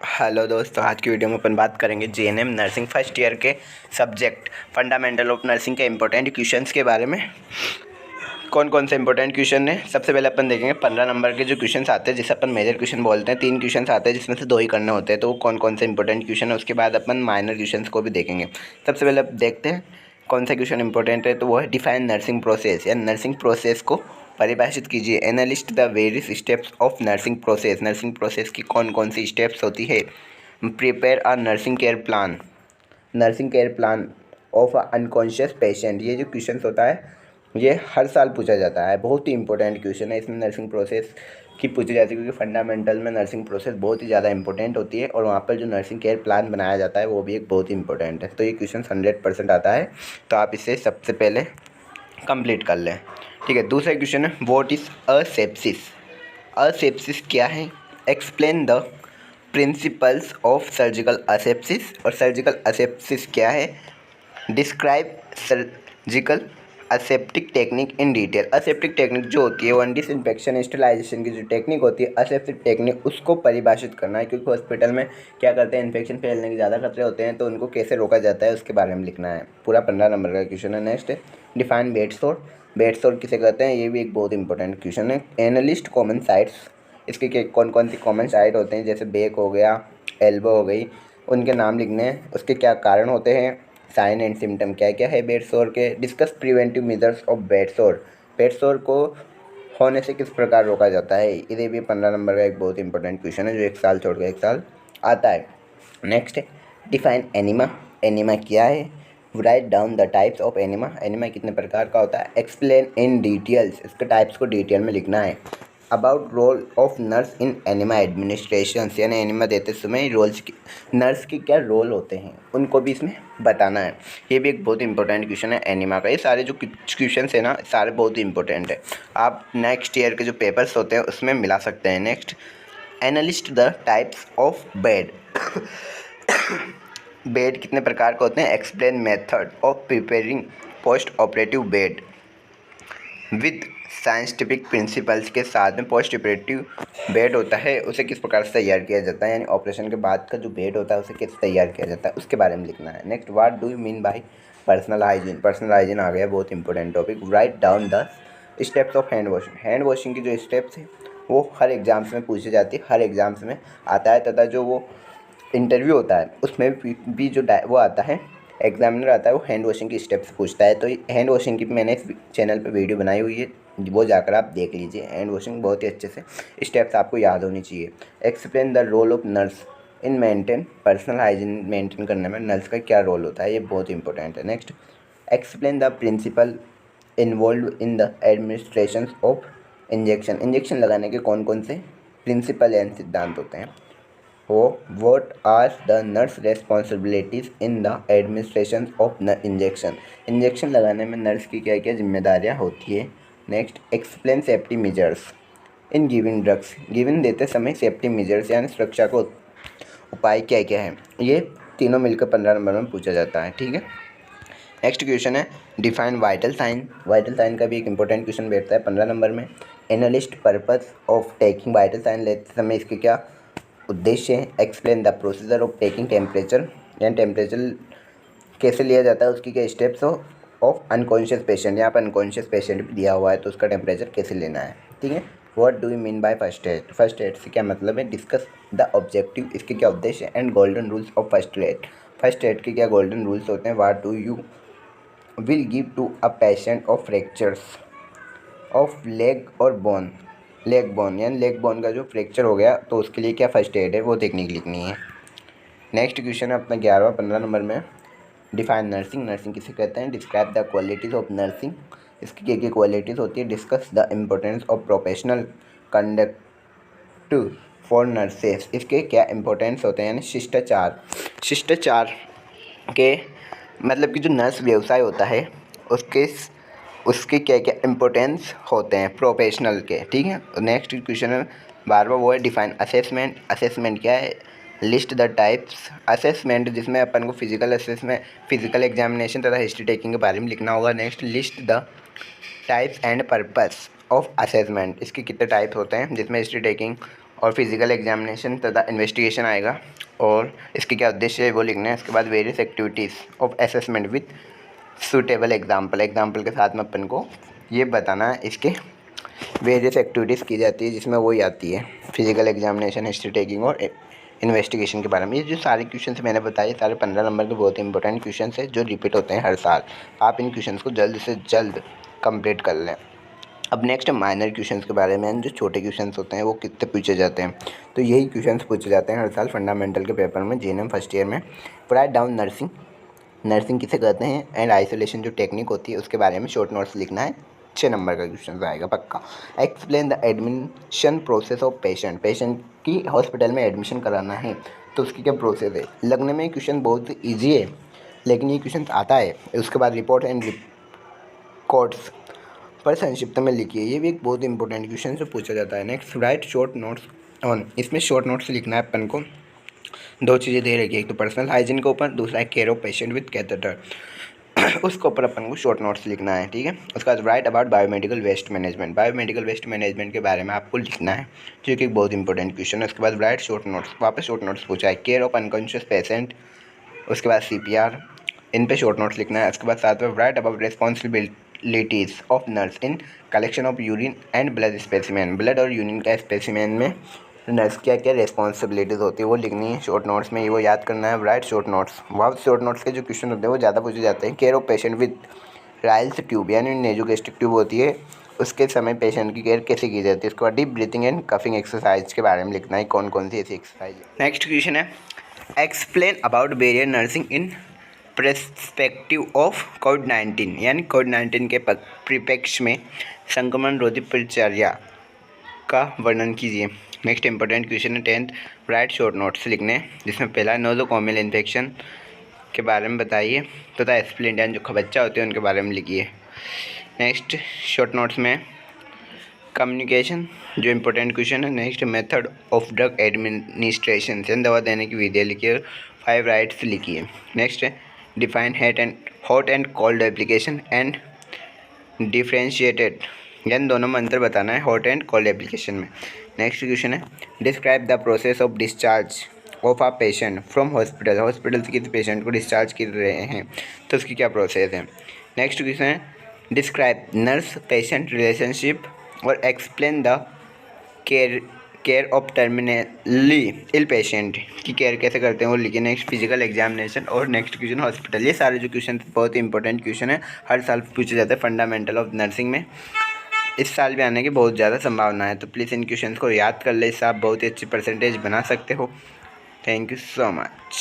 Hello दोस्तों, आज की वीडियो में अपन बात करेंगे जीएनएम नर्सिंग फर्स्ट ईयर के सब्जेक्ट फंडामेंटल ऑफ नर्सिंग के इंपॉर्टेंट क्वेश्चंस के बारे में। कौन कौन से इंपॉर्टेंट क्वेश्चन है, सबसे पहले अपन देखेंगे 15 नंबर के जो क्वेश्चंस आते हैं जिसे अपन मेजर क्वेश्चन बोलते हैं। 3 क्वेश्चंस आते हैं जिसमें से 2 ही करने होते हैं, तो वो कौन कौन से इंपॉर्टेंट क्वेश्चन है। उसके बाद अपन माइनर क्वेश्चंस को भी देखेंगे। सबसे पहले देखते हैं कौन सा क्वेश्चन इंपॉर्टेंट है, तो वो है डिफाइन नर्सिंग प्रोसेस या नर्सिंग प्रोसेस को परिभाषित कीजिए। Analyst the various steps of nursing process. Nursing process की कौन कौन सी स्टेप्स होती है। Prepare a nursing care plan. Nursing care plan of a unconscious patient. ये जो क्वेश्चन होता है ये हर साल पूछा जाता है, बहुत ही इंपॉर्टेंट क्वेश्चन है। इसमें नर्सिंग प्रोसेस की पूछी जाती है क्योंकि फंडामेंटल में नर्सिंग प्रोसेस बहुत ही ज़्यादा इंपॉर्टेंट होती है और वहाँ पर जो नर्सिंग केयर प्लान बनाया जाता है वो भी एक बहुत ही इंपॉर्टेंट है। तो ये क्वेश्चन 100% आता है, तो आप इसे सबसे पहले कंप्लीट कर लें। ठीक है, दूसरा क्वेश्चन है व्हाट इज़ असेप्सिस। असेप्सिस क्या है। Explain the principles of surgical asepsis. और सर्जिकल असेप्सिस क्या है। Describe surgical aseptic technique in detail. Aseptic technique जो होती है वो डिसइंफेक्शन स्टरलाइजेशन की जो टेक्निक होती है असेप्टिक टेक्निक, उसको परिभाषित करना है। क्योंकि हॉस्पिटल में क्या करते हैं, इन्फेक्शन फैलने के ज़्यादा खतरे होते हैं, तो उनको कैसे रोका जाता है उसके बारे में लिखना है। पूरा 15 नंबर का क्वेश्चन है। नेक्स्ट है डिफाइन बेड सोर। बेड सोर किसे कहते हैं, ये भी एक बहुत इंपॉर्टेंट क्वेश्चन है। Analyst common sites. इसके कौन कौन सी कॉमन साइट होते हैं, जैसे बैक हो गया, एल्बो हो गई, उनके नाम लिखने हैं। उसके क्या कारण होते हैं, साइन एंड सिम्टम क्या क्या है बेड सोर के। Discuss preventive measures of bed सोर। बेड सोर को होने से किस प्रकार रोका जाता है। ये भी 15 नंबर का एक बहुत इंपॉर्टेंट क्वेश्चन है जो एक साल छोड़ के एक साल आता है। नेक्स्ट है डिफाइन एनिमा। एनिमा क्या है। Write down the types of enema. Enema कितने प्रकार का होता है। Explain in details. इसके टाइप्स को डिटेल में लिखना है। About role of nurse in enema administration, यानी एनिमा देते समय रोल्स की, नर्स के क्या रोल होते हैं उनको भी इसमें बताना है। ये भी एक बहुत इंपॉर्टेंट क्वेश्चन है एनिमा का। ये सारे जो क्वेश्चन है ना, सारे बहुत ही इंपॉर्टेंट है। आप नेक्स्ट ईयर के जो पेपर्स होते हैं उसमें मिला सकते हैं। Next analyst the types of bed. Bed कितने प्रकार के होते हैं। Explain method of preparing post operative bed with scientific principles के साथ में। पोस्ट ऑपरेटिव बेड होता है उसे किस प्रकार से तैयार किया जाता है, यानी ऑपरेशन के बाद का जो बेड होता है उसे कैसे तैयार किया जाता है उसके बारे में लिखना है। Next what do you mean by personal hygiene. Personal hygiene आ गया, बहुत important topic. Write down the steps of hand washing. Hand washing की जो स्टेप्स है वो हर एग्जाम्स में पूछी जाती है, हर एग्जाम्स में आता है, तथा जो वो इंटरव्यू होता है उसमें भी जो वो आता है, एग्जामिनर आता है, वो हैंड वॉशिंग की स्टेप्स पूछता है। तो हैंड वॉशिंग की मैंने इस चैनल पे वीडियो बनाई हुई है, वो जाकर आप देख लीजिए। हैंड वॉशिंग बहुत ही अच्छे से स्टेप्स आपको याद होनी चाहिए। Explain the role of nurse in maintain. Personal hygiene maintain करने में नर्स का क्या रोल होता है, ये बहुत इंपॉर्टेंट है। Next explain the principle involve in the administration of injection. Injection लगाने के कौन कौन से प्रिंसिपल एंड सिद्धांत होते हैं। What are the nurse responsibilities in the administration of injection. Injection लगाने में नर्स की क्या क्या जिम्मेदारियाँ होती है। Next explain safety measures in giving drugs. Giving देते समय सेफ्टी मेजर्स यानी सुरक्षा को उपाय क्या क्या है, ये तीनों मिलकर 15 नंबर में पूछा जाता है। ठीक है, नेक्स्ट क्वेश्चन है define vital sign. Vital sign का भी एक इंपॉर्टेंट क्वेश्चन बैठता है 15 नंबर में। Analyse purpose of taking vital sign लेते समय इसके क्या उद्देश्य है। Explain the procedure of taking temperature, यानी टेम्परेचर कैसे लिया जाता है, उसकी क्या स्टेप्स ऑफ अनकॉन्शियस पेशेंट। यहाँ पर अनकॉन्शियस पेशेंट भी दिया हुआ है तो उसका टेम्परेचर कैसे लेना है। ठीक है, what do you mean by first aid. First add से क्या मतलब है। डिस्कस द ऑब्जेक्टिव, इसके क्या उद्देश्य and golden rules of first aid. First aid के क्या गोल्डन रूल्स होते हैं। What do you will give to a patient of fractures of leg और बोन। लेग बोन यानी लेग बोन का जो फ्रैक्चर हो गया तो उसके लिए क्या फर्स्ट एड है, वो टेक्निक लिखनी है। नेक्स्ट क्वेश्चन है अपना 11वां 15 नंबर में। Define nursing. नर्सिंग किसे कहते हैं। Describe the qualities of nursing. इसकी क्या क्या क्वालिटीज़ होती है। Discuss the importance of professional conduct for nurses. इसके क्या इंपॉर्टेंस होते हैं, यानी शिष्टाचार। शिष्टाचार के मतलब कि जो नर्स व्यवसाय होता है उसके उसके क्या क्या इम्पोर्टेंस होते हैं प्रोफेशनल के। ठीक है, नेक्स्ट क्वेश्चन है 12वां, वो है डिफाइन असेसमेंट। असेसमेंट क्या है। लिस्ट द टाइप्स असेसमेंट, जिसमें अपन को फिजिकल असेसमेंट, फिजिकल एग्जामिनेशन तथा हिस्ट्री टेकिंग के बारे में लिखना होगा। Next list the types and purpose of assessment. इसके कितने टाइप्स होते हैं, जिसमें हिस्ट्री टेकिंग और फिजिकल एग्जामिनेशन तथा इन्वेस्टिगेशन आएगा और इसके क्या उद्देश्य है वो लिखना है। इसके बाद various activities of assessment with suitable example के साथ में अपन को ये बताना है इसके वेरियस एक्टिविटीज़ की जाती है, जिसमें वही आती है फिजिकल एग्जामिनेशन, हिस्ट्री टेकिंग और इन्वेस्टिगेशन के बारे में। ये जो सारे क्वेश्चंस मैंने बताए सारे 15 नंबर के बहुत इंपॉर्टेंट क्वेश्चंस है जो रिपीट होते हैं हर साल। आप इन क्वेश्चंस को जल्द से जल्द कंप्लीट कर लें। अब नेक्स्ट माइनर क्वेश्चंस के बारे में, जो छोटे क्वेश्चंस होते हैं वो कितने पूछे जाते हैं, तो यही क्वेश्चंस पूछे जाते हैं हर साल फंडामेंटल के पेपर में जीएनएम फर्स्ट ईयर में। राइट डाउन नर्सिंग किसे कहते हैं एंड आइसोलेशन जो टेक्निक होती है उसके बारे में शॉर्ट नोट्स लिखना है। 6 नंबर का क्वेश्चन आएगा पक्का। Explain the admission process of patient की हॉस्पिटल में एडमिशन कराना है तो उसकी क्या प्रोसेस है। लगने में क्वेश्चन बहुत ईजी है लेकिन ये क्वेश्चन आता है। उसके बाद रिपोर्ट एंड रिकॉर्ड्स पर संक्षिप्त में लिखिए, ये भी एक बहुत इंपॉर्टेंट क्वेश्चन से पूछा जाता है। Next right short notes on, इसमें शॉर्ट नोट्स लिखना है अपन को। 2 चीज़ें दे रखी है, एक तो पर्सनल हाइजीन के ऊपर, दूसरा है care of patient with catheter उसके ऊपर अपन को शॉर्ट नोट्स लिखना है, ठीक है। उसके बाद write about biomedical waste management के बारे में आपको लिखना है जो कि एक बहुत इंपॉर्टेंट क्वेश्चन है। उसके बाद राइट शॉर्ट नोट्स, वापस शॉर्ट नोट्स पूछा है, केयर ऑफ अनकॉन्शियस पेशेंट, उसके बाद CPR, इन पे शॉर्ट नोट्स लिखना है। उसके बाद साथ में right about responsibilities of nurse in collection of urine and blood specimen, blood और यूरिन का स्पेसिमेन में नर्स क्या क्या रिस्पॉन्सिबिलिटीज़ होती है वो लिखनी है शॉर्ट नोट्स में, ये वो याद करना है। राइट शॉर्ट नोट्स, वहाँ शॉर्ट नोट्स के जो क्वेश्चन होते हैं वो ज़्यादा पूछे जाते हैं। Care of patient with Ryle's tube यानी नेजोगेस्ट्रिक ट्यूब होती है, उसके समय पेशेंट की केयर कैसे की जाती है। उसके बाद deep breathing and coughing exercise के बारे में लिखना है, कौन कौन सी ऐसी एक्सरसाइज है। नेक्स्ट क्वेश्चन है explain about barrier nursing in perspective of कोविड-19 यानी कोविड-19 के परिप्रेक्ष्य में संक्रमण रोधी परिचर्या का वर्णन कीजिए। नेक्स्ट इंपॉर्टेंट क्वेश्चन है 10th राइट शॉर्ट नोट्स लिखने, जिसमें पहला नोज़ोकोमियल इन्फेक्शन के बारे में बताइए तथा स्प्लिंटन जो खबच्चा होते हैं उनके बारे में लिखिए। नेक्स्ट शॉर्ट नोट्स में कम्युनिकेशन जो इंपॉर्टेंट क्वेश्चन है। Next method of drug administration, दवा देने की विधि लिखिए। 5 राइट्स लिखिए। नेक्स्ट है define hot and cold application and differentiated, यानी दोनों में अंतर बताना है हॉट एंड कोल्ड एप्लीकेशन में। नेक्स्ट क्वेश्चन है describe the process of discharge of a patient from hospital से किसी पेशेंट को डिस्चार्ज कर रहे हैं तो उसकी क्या प्रोसेस है। नेक्स्ट क्वेश्चन है डिस्क्राइब नर्स पेशेंट रिलेशनशिप और explain the care of terminally ill patient की केयर कैसे करते हैं वो लिखिए। नेक्स्ट फिजिकल एग्जामिनेशन और नेक्स्ट क्वेश्चन हॉस्पिटल, ये सारे जो क्वेश्चन बहुत ही इंपॉर्टेंट क्वेश्चन है, हर साल पूछे जाते हैं फंडामेंटल ऑफ नर्सिंग में। इस साल भी आने की बहुत ज़्यादा संभावना है, तो प्लीज़ इन क्वेश्चंस को याद कर ले, इससे आप बहुत ही अच्छी परसेंटेज बना सकते हो। Thank you so much.